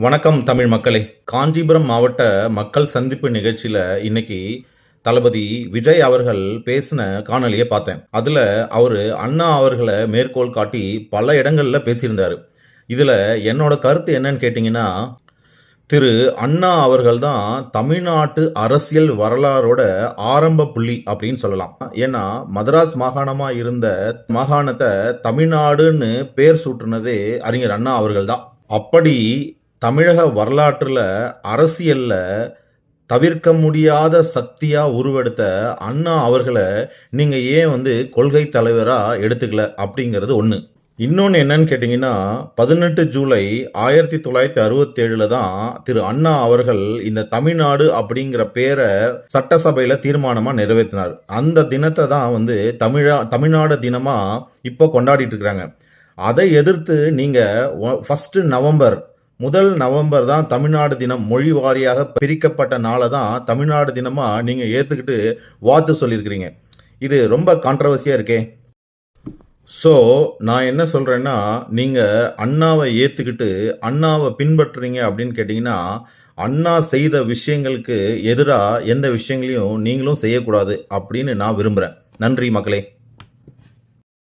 வணக்கம் தமிழ் மக்களே. காஞ்சிபுரம் மாவட்ட மக்கள் சந்திப்பு நிகழ்ச்சியில இன்னைக்கு தளபதி விஜய் அவர்கள் பேசின காணொலியை பார்த்தேன். அதுல அவரு அண்ணா அவர்களை மேற்கோள் காட்டி பல இடங்கள்ல பேசியிருந்தாரு. இதுல என்னோட கருத்து என்னன்னு கேட்டீங்கன்னா, திரு அண்ணா அவர்கள் தான் தமிழ்நாட்டு அரசியல் வரலாறோட ஆரம்ப புள்ளி அப்படின்னு சொல்லலாம். ஏன்னா மதராஸ் மாகாணமா இருந்த மாகாணத்தை தமிழ்நாடுன்னு பேர் சூட்டுனதே அறிஞர் அண்ணா அவர்கள் தான். அப்படி தமிழக வரலாற்றுல அரசியல்ல தவிர்க்க முடியாத சக்தியா உருவெடுத்த அண்ணா அவர்களை நீங்க ஏன் கொள்கை தலைவரா எடுத்துக்கல அப்படிங்கிறது ஒண்ணு. இன்னொன்னு என்னன்னு கேட்டீங்கன்னா, 18 ஜூலை 1967 தான் திரு அண்ணா அவர்கள் இந்த தமிழ்நாடு அப்படிங்கிற பேரை சட்டசபையில தீர்மானமா நிறைவேற்றினார். அந்த தினத்தை தான் தமிழ்நாடு தினமா இப்போ கொண்டாடிட்டு இருக்கிறாங்க. அதை எதிர்த்து நீங்க முதல் நவம்பர் தான் தமிழ்நாடு தினம் மொழி வாரியாக பிரிக்கப்பட்ட நாளை தான் தமிழ்நாடு தினமா நீங்க ஏத்துக்கிட்டு வாழ்த்து சொல்லியிருக்கிறீங்க. இது ரொம்ப கான்ட்ரவர்சியா இருக்கே. ஸோ நான் என்ன சொல்றேன்னா, நீங்க அண்ணாவை ஏத்துக்கிட்டு அண்ணாவை பின்பற்றுறீங்க அப்படின்னு கேட்டீங்கன்னா, அண்ணா செய்த விஷயங்களுக்கு எதிராக எந்த விஷயங்களையும் நீங்களும் செய்யக்கூடாது அப்படின்னு நான் விரும்புறேன். நன்றி மக்களே.